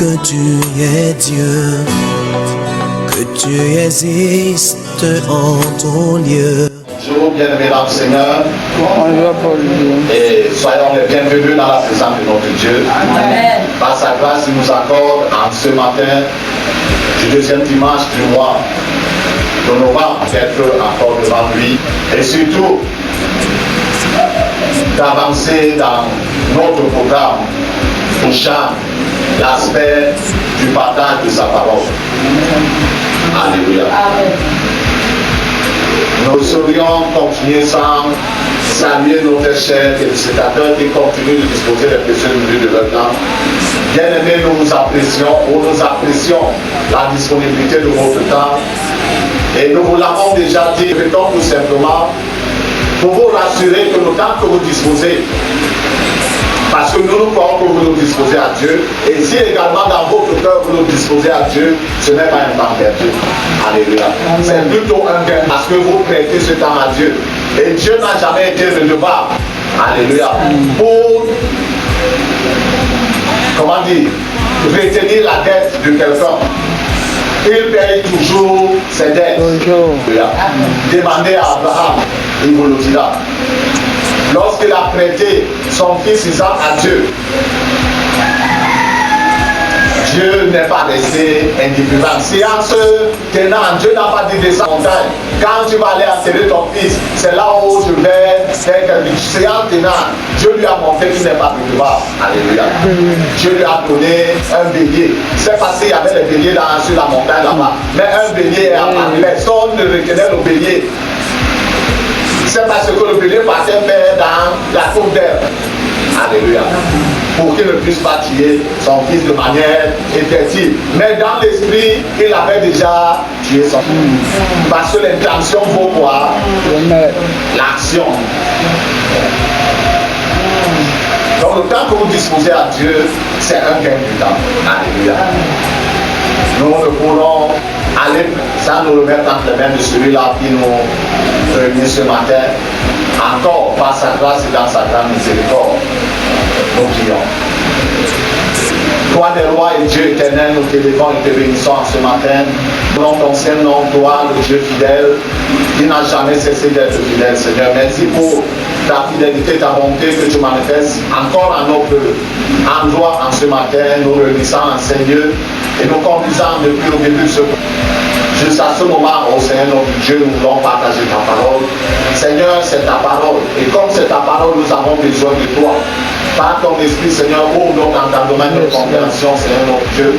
que tu es Dieu, que tu existes en ton lieu. Bonjour, bien-aimés dans le Seigneur. Et soyons les bienvenus dans la présence de notre Dieu. Amen. Par sa grâce, il nous accorde en ce matin du deuxième dimanche du mois de novembre d'être encore devant lui. Et surtout, d'avancer dans notre programme touchant l'aspect du partage de sa parole. Alléluia. Amen. Nous saurions continuer sans saluer nos très chers téléspectateurs qui continuent de disposer des précieuses minutes de leur temps. Bien-aimés, nous vous apprécions, nous apprécions la disponibilité de votre temps. Et nous vous l'avons déjà dit, répétons tout simplement, pour vous rassurer que le temps que vous disposez, parce que nous nous croyons que vous nous disposez à Dieu, et si également dans votre cœur vous nous disposez à Dieu, ce n'est pas un temps perdu. Alléluia. C'est plutôt un gain parce que vous prêtez ce temps à Dieu. Et Dieu n'a jamais été redevable. Alléluia. Pour, comment dire, retenir la dette de quelqu'un. Il paye toujours ses dettes. Demandez à Abraham, il vous le dira. Lorsqu'il a prêté son fils Isaac à Dieu, Dieu n'est pas resté indifférent. Si en se tenant, Dieu n'a pas dit descends la montagne. Quand tu vas aller enterrer ton fils, c'est là où je vais faire quelque chose. C'est en tenant, Dieu lui a montré qu'il n'est pas redevable. Alléluia. Dieu lui a donné un bélier. C'est parce qu'il y avait les béliers sur la montagne là-bas. Mais un bélier est apparu. Personne ne reconnaît le bélier. C'est parce que le bélier partait faire dans la cour d'herbe. Alléluia. Pour qu'il ne puisse pas tuer son fils de manière effective. Mais dans l'esprit, il avait déjà tué son fils. Parce que l'intention vaut quoi? L'action. Donc le temps que vous disposez à Dieu, c'est un gain du temps. Alléluia. Nous ne pourrons aller sans nous remettre entre les mains de celui-là qui nous réunit ce matin. Encore par sa grâce et dans sa grande miséricorde, nous prions. Toi des rois et Dieu éternel, nous t'élevons et te bénissons ce matin. Nous ton Saint-Nom, toi le Dieu fidèle, qui n'a jamais cessé d'être fidèle, Seigneur. Merci pour ta fidélité, ta bonté que tu manifestes encore à notre endroit en ce matin, nous réunissant en Seigneur et nous conduisant depuis le début de ce jusqu'à ce moment, au Seigneur notre Dieu, nous voulons partager ta parole. Seigneur, c'est ta parole. Et comme c'est ta parole, nous avons besoin de toi. Par ton esprit, Seigneur, ouvre notre entendement et notre compréhension, Seigneur notre Dieu.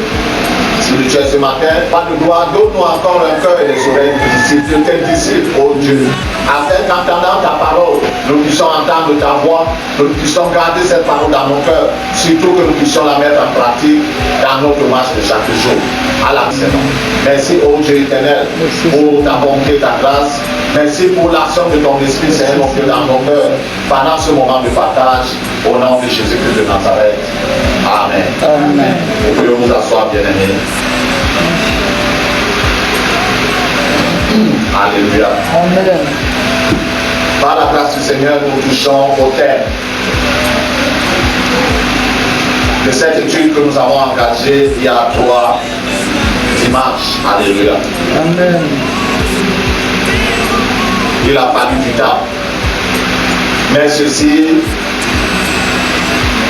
Spirituel ce matin, pas de gloire, donne-nous encore un cœur et des oreilles de tes disciples, oh Dieu. Afin qu'entendant ta parole, nous puissions entendre ta voix, nous puissions garder cette parole dans nos cœurs, surtout que nous puissions la mettre en pratique dans notre marche de chaque jour. À la saison. Merci, oh Dieu éternel, pour ta bonté, ta grâce. Merci pour l'action de ton esprit, Seigneur, mon Dieu, dans nos cœurs, pendant ce moment de partage, au nom de Jésus-Christ de Nazareth. Amen. Amen. Vous pouvez vous asseoir, bien-aimés. Alléluia. Amen. Par la grâce du Seigneur, nous touchons au terme de cette étude que nous avons engagée il y a 3 dimanches. Alléluia. Amen. Il a fallu du temps. Mais ceci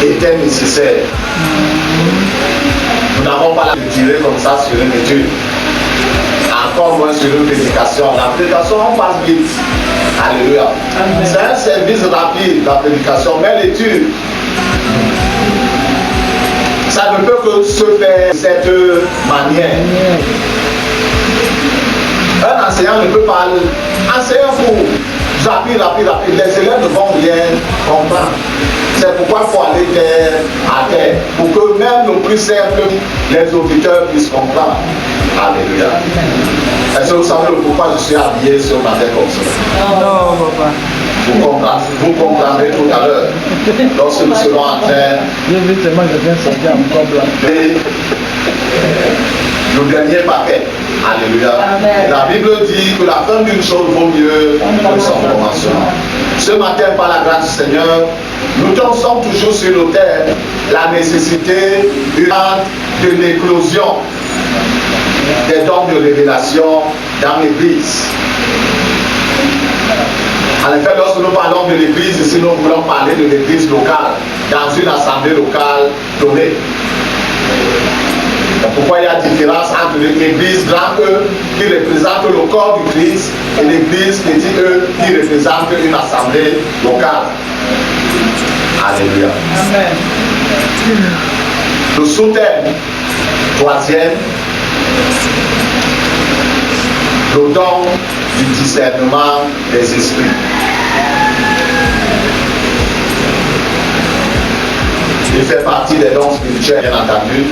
était nécessaire. Nous n'avons pas la tirer comme ça sur une étude. Encore moins sur une prédication. La prédication, on passe vite. Alléluia. C'est un service rapide, la prédication. Mais l'étude, ça ne peut que se faire de cette manière. Un enseignant ne peut pas enseigner pour rapide. Les élèves ne vont rien comprendre. C'est pourquoi il faut aller terre à terre. Pour que même le plus simple, les auditeurs puissent comprendre. Alléluia. Est-ce que vous savez pourquoi je suis habillé ce matin comme ça? Non, papa. Vous comprendrez tout à l'heure. Lorsque nous serons en train. J'ai vu tellement que je viens sortir en blanc. Le dernier paquet. Alléluia. Amen. La Bible dit que la fin d'une chose vaut mieux que son commencement. Ce matin, par la grâce du Seigneur, nous dansons toujours sur l'autel la nécessité de l'éclosion des dons de révélation dans l'Église. En effet, lorsque nous parlons de l'Église, ici nous voulons parler de l'Église locale, dans une assemblée locale donnée. Donc, pourquoi il y a différence entre l'Église grand E qui représente le corps du Christ et l'Église petit E qui représente une assemblée locale. Alléluia. Amen. Le sous-thème, troisième, le don du discernement des esprits. Il fait partie des dons spirituels, bien entendu.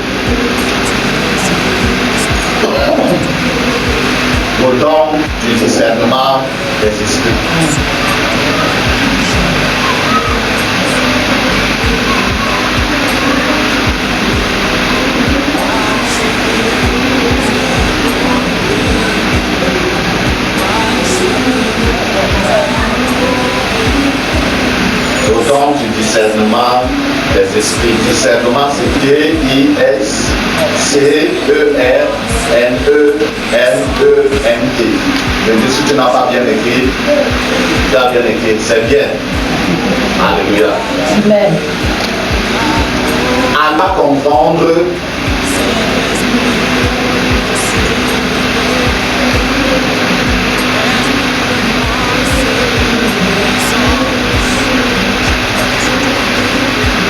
Le don du discernement des esprits. Le don du discernement des esprits. Discernement, c'est D-I-S-C-E-R-N-E-M-E-N-T. Je dis, si tu n'as pas bien écrit, tu as bien écrit, c'est bien. Alléluia. Amen. À ne pas confondre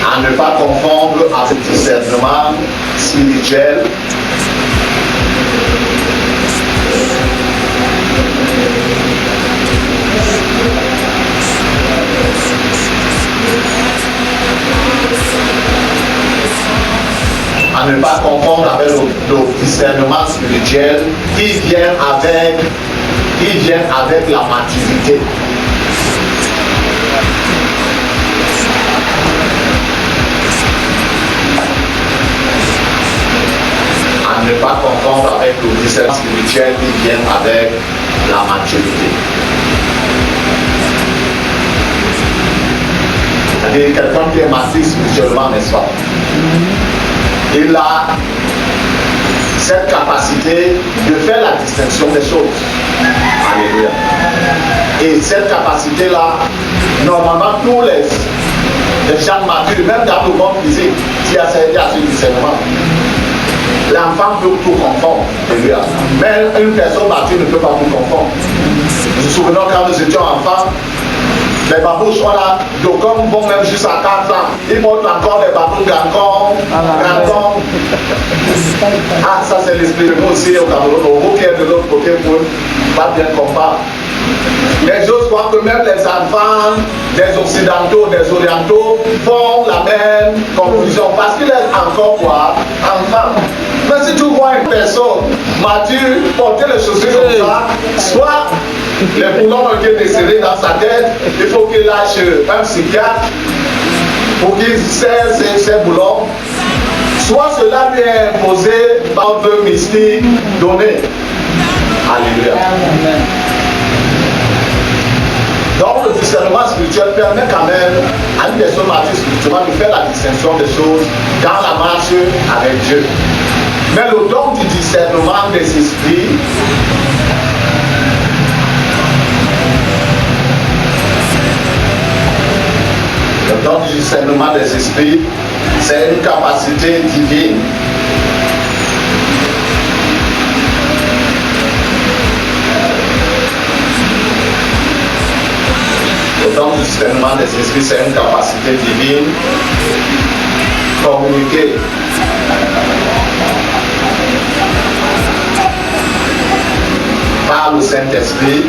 à ne pas confondre avec le discernement spirituel à ne pas confondre avec le discernement spirituel qui vient avec la maturité. À ne pas confondre avec le discernement spirituel qui vient avec la maturité. C'est-à-dire quelqu'un qui est mature spirituellement, n'est-ce pas? Il a cette capacité de faire la distinction des choses. Alléluia. Et cette capacité-là, normalement, tous les gens matures, même dans le monde physique, qui a ce discernement, l'enfant peut tout confondre. Mais une personne mature ne peut pas tout confondre. Nous nous souvenons quand nous étions enfants, les babouches, d'aucuns vont même jusqu'à 4 ans. Ils montrent encore les babouches gantons. Ah, ça c'est l'esprit de nous aussi au Cameroun. Au qui est de l'autre côté pour pas bien comprendre. Mais j'ose croire que même les enfants des occidentaux, des orientaux font la même confusion parce qu'il est encore quoi? Enfant. Mais si tu vois une personne mature porter les chaussures comme ça, soit les boulons ont été desserrés dans sa tête, il faut qu'il lâche un psychiatre pour qu'il serre ses boulons, soit cela lui est imposé par un peu mystique donné. Alléluia. Donc le discernement spirituel permet quand même à une personne mature spirituellement de faire la distinction des choses dans la marche avec Dieu. Mais le don du discernement des esprits le don du discernement des esprits, c'est une capacité divine. Le don du discernement des esprits, c'est une capacité divine communiquée par le Saint-Esprit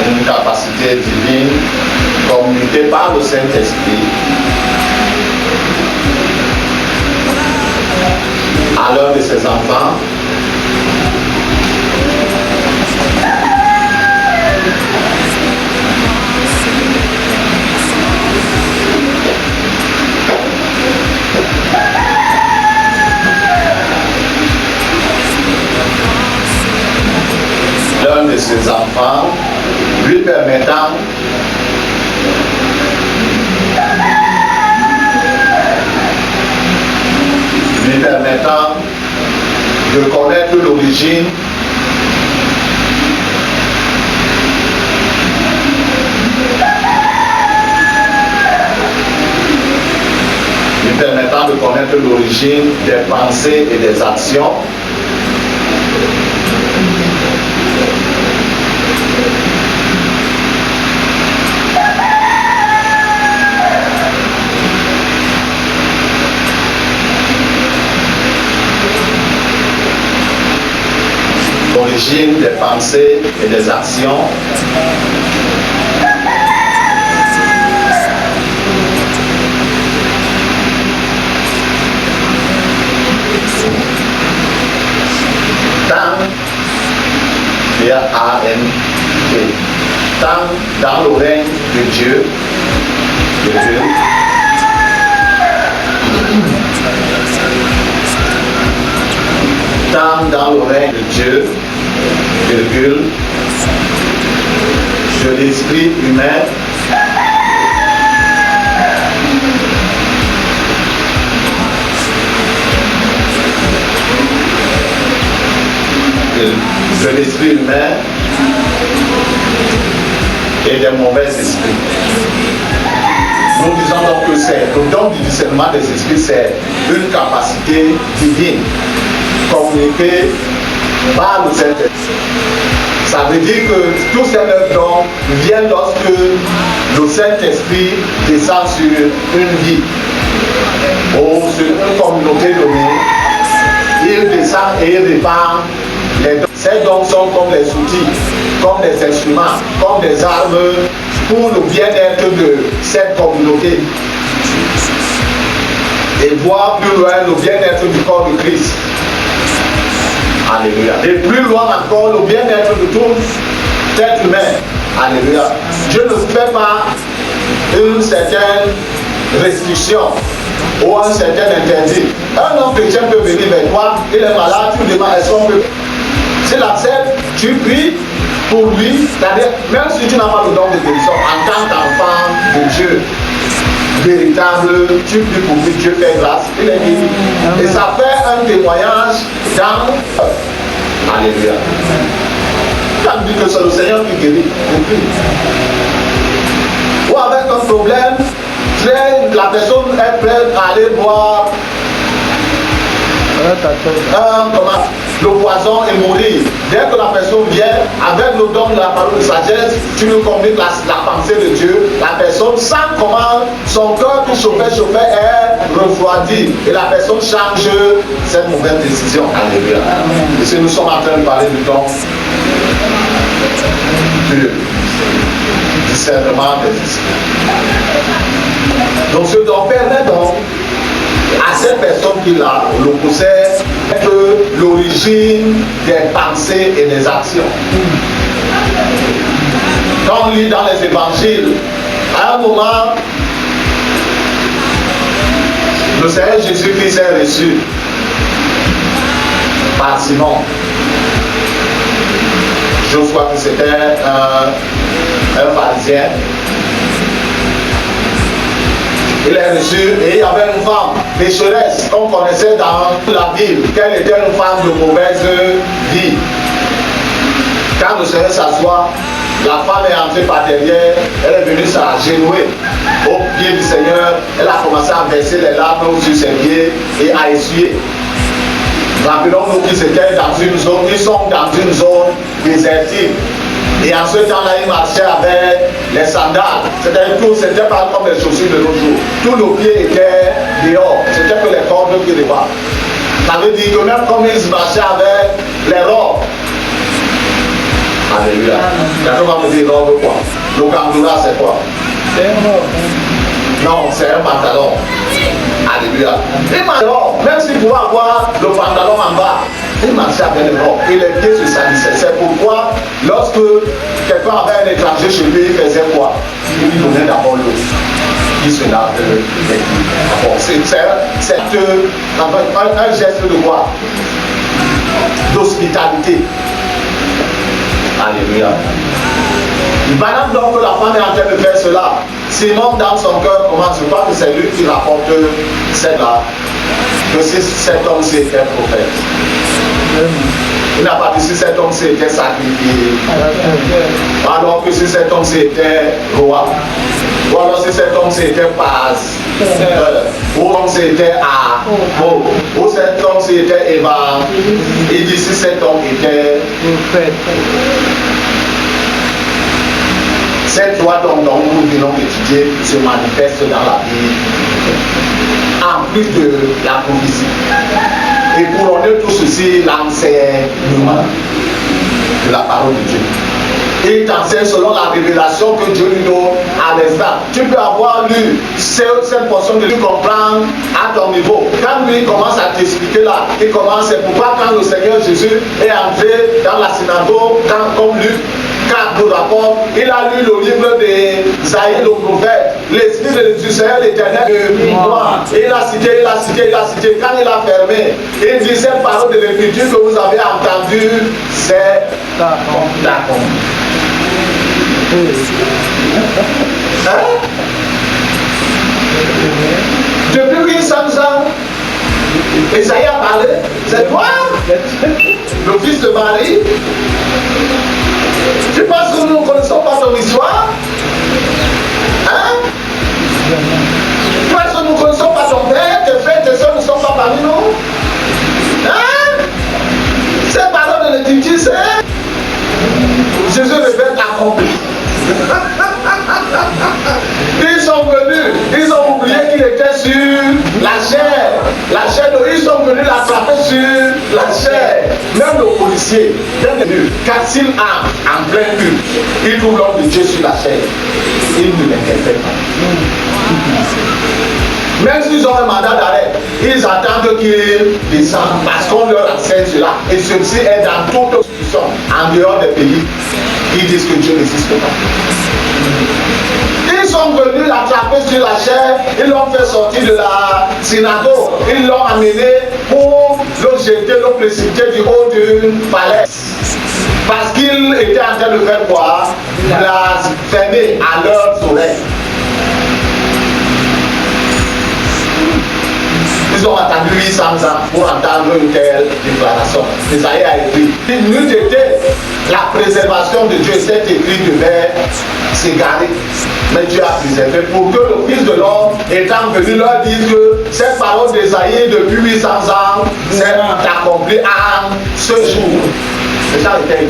une capacité divine communiquée par le Saint-Esprit à l'un de ses enfants enfant, lui permettant de connaître l'origine des pensées et des actions l'origine des pensées et des actions A-N-T, tant dans le règne de Dieu, tant dans le règne de Dieu, virgule, de l'esprit humain, de l'esprit humain et des mauvais esprits. Nous disons donc que c'est le don du discernement des esprits, c'est une capacité divine communiquée par le Saint-Esprit. Ça veut dire que tous ces dons viennent lorsque le Saint-Esprit descend sur une vie ou sur une communauté donnée. Il descend et il répand les dons. Ces dons sont comme des outils, comme des instruments, comme des armes pour le bien-être de cette communauté. Et voir plus loin le bien-être du corps de Christ. Alléluia. Et plus loin encore le bien-être de tout être humain. Alléluia. Dieu ne fait pas une certaine restriction ou un certain interdit. Un homme chrétien peut venir vers toi, il est malade, tu lui demandes est-ce qu'on peut. S'il accepte, tu pries pour lui, c'est-à-dire, même si tu n'as pas le don de guérison, en tant qu'enfant de Dieu véritable, tu pries pour lui, Dieu fait grâce, il est guéri. Et ça fait un témoignage dans. Alléluia. Quand on dit que c'est le Seigneur qui guérit, on prie. Ou avec un problème, la personne est prête à aller boire le poison et mourir. Dès que la personne vient avec le don de la parole de sagesse, tu lui communiques la pensée de Dieu. La personne sent comment son cœur qui chauffait est refroidi et la personne change cette mauvaise décision. Alléluia. Et si nous sommes en train de parler du don du discernement des esprits. Donc ce don permet donc à cette personne qui l'a, le possède, l'origine des pensées et des actions. Quand on lit dans les évangiles, à un moment, le Seigneur Jésus-Christ est reçu par Simon. Je crois que c'était un pharisien. Il est reçu et il y avait une femme pécheresse qu'on connaissait dans la ville, qu'elle était une femme de mauvaise vie. Quand le Seigneur s'assoit, la femme est entrée par derrière, elle est venue s'agenouiller au pied du Seigneur, elle a commencé à verser les larmes sur ses pieds et à essuyer. Rappelons-nous qu'ils étaient dans une zone, ils sont dans une zone désertique. Et en ce temps-là, il marchait avec les sandales. C'était pas comme les chaussures de nos jours. Tout le pied était dehors. C'était que les cordes qui débattent. Ça veut dire que même comme ils marchaient avec les robes. Alléluia. Quelqu'un va me dire robe quoi? Le gandoura c'est quoi? C'est une robe. Non, c'est un pantalon. Alléluia. Il marchait, même s'il pouvait avoir le pantalon en bas, il marchait avec les robes et les pieds se salissaient. C'est pourquoi, lorsque quelqu'un avait un étranger chez lui, il faisait quoi? Il lui donnait d'abord l'eau. Il se lave les pieds. C'est un geste de quoi? D'hospitalité. Alléluia. Pendant donc que la femme est en train de faire cela, Simon dans son cœur commence, je crois que c'est lui qui rapporte celle-là, que si cet homme c'était prophète. Il n'a pas dit si cet homme s'était sacrifié, alors que si cet homme c'était roi, ou alors si cet homme c'était pasteur, ou l'homme c'était apôtre, ou cet homme c'était évangile. Il dit si cet homme était prophète. Cette loi dont nous venons d'étudier se manifeste dans la Bible, en plus de la prophétie. Et couronner tout ceci, l'enseignement de la parole de Dieu. Il t'enseigne selon la révélation que Dieu lui donne à l'instant. Tu peux avoir lu cette portion de lui comprendre à ton niveau. Quand lui commence à t'expliquer là, il commence, c'est pourquoi quand le Seigneur Jésus est entré dans la synagogue, comme Luc 4 nous rapporte, il a lu le livre d'Isaïe le prophète. L'Esprit du Seigneur l'Éternel de moi. Il a cité. Quand il a fermé, il dit cette parole de l'Écriture que vous avez entendue, c'est d'accord. Hein? Depuis 800 ans, Isaïe a parlé, c'est toi, le fils de Marie. Tu penses que nous ne connaissons pas ton histoire? Hein? Tu penses que nous ne connaissons pas ton père, tes frères, tes soeurs ne sont pas parmi nous? Hein? Ces paroles de l'Écriture, c'est Jésus révèle accompli. Ils sont venus, ils ont oublié qu'il était sur la chair. Ils sont venus l'attraper sur la chair. Même le policier, quand il entre en plein culte, il trouve l'homme de Dieu sur la chair. Il ne l'interpelle pas. Même s'ils ont un mandat d'arrêt, ils attendent qu'il descende parce qu'on leur enseigne cela. Et ceci est dans toute institution, en dehors des pays qui disent que Dieu n'existe pas. Ils sont venus l'attraper sur la chair, ils l'ont fait sortir de la synagogue, ils l'ont amené pour le jeter, le précipiter du haut d'une falaise. Parce qu'il était en train de faire quoi? Blasphémer à leurs oreilles. Ils ont attendu 800 ans pour entendre une telle déclaration. Isaïe a écrit, il n'eût été la préservation de Dieu, cet écrit devait s'égarer. Mais Dieu a préservé pour que le Fils de l'homme étant venu leur dise que cette parole d'Isaïe depuis 800 ans s'est accomplie en ce jour. C'est ça le écrit.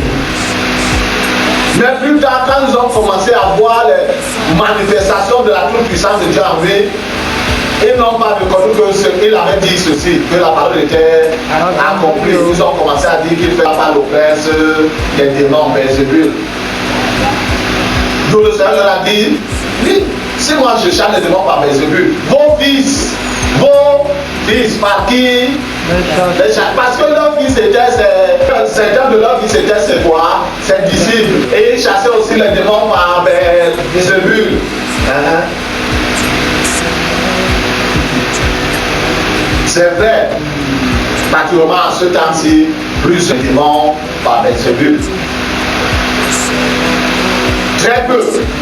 Mais plus tard, quand ils ont commencé à voir les manifestations de la toute-puissance de Dieu en lui, ils n'ont pas reconnu qu'il avait dit ceci, que la parole était accomplie. Ils ont commencé à dire qu'il fait pas le prince des démons, Belzébul. Donc le Seigneur leur a dit, oui, si moi je chasse les démons par Belzébul, vos fils, par qui? Parce que leur fils était, certains de leurs fils étaient ses quoi? Ses disciples. Et ils chassaient aussi les démons par Belzébul. C'est vrai, particulièrement en ce temps-ci, plus de démons par Belzébul. Très peu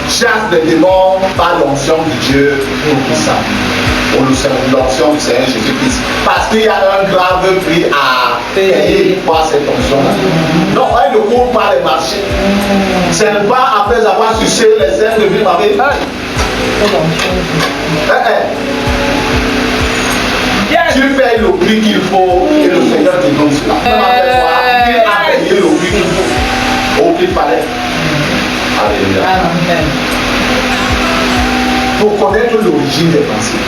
chassent les démons par l'onction de Dieu Tout-Puissant, ou l'onction du Seigneur Jésus-Christ. Parce qu'il y a un grave prix à payer pour cette onction-là. Non, elle ne court pas les marchés. Ce n'est pas après avoir sucé les ailes de vie Marie. Tu payes le prix qu'il faut et le Seigneur te donne cela. Il a payé le prix qu'il faut, au prix qu'il fallait. Alléluia. Pour connaître l'origine des pensées.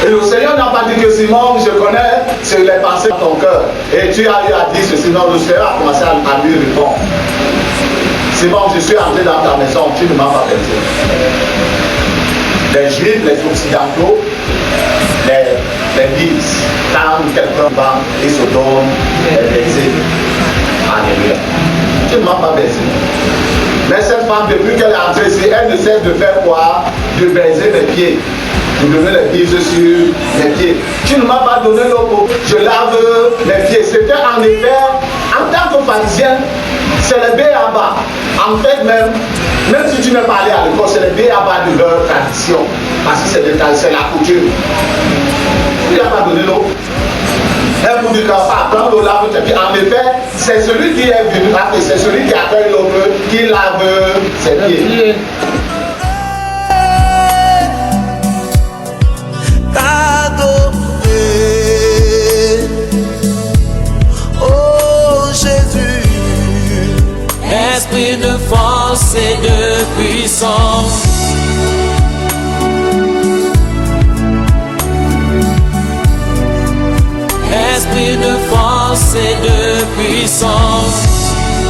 Et le Seigneur n'a pas dit que Simon, je connais c'est les pensées dans ton cœur. Et tu as eu à dire ceci. Non, le Seigneur a commencé à lui répondre. Simon, je suis entré dans ta maison, tu ne m'as pas perdu. Les Juifs, les Occidentaux, les disent, quand quelqu'un va et se donne les baisers. Alléluia. Tu ne m'as pas baisé. Mais cette femme, depuis qu'elle est entrée ici, elle ne cesse de faire quoi? De baiser mes pieds. De donner les bises sur mes pieds. Tu ne m'as pas donné l'eau, je lave mes pieds. C'était en effet, en tant que pharisien, c'est le B.A.B.A. En fait, même si tu n'es pas allé à l'école, c'est le B.A.B.A. de leur tradition. Parce que c'est la coutume. Il n'a pas donné l'eau. Elle vous dit qu'on va prendre l'eau là, et puis en effet, c'est celui qui est venu, c'est celui qui accueille l'autre, qui lave ses pieds. Esprit de force et de puissance, esprit de force et de puissance.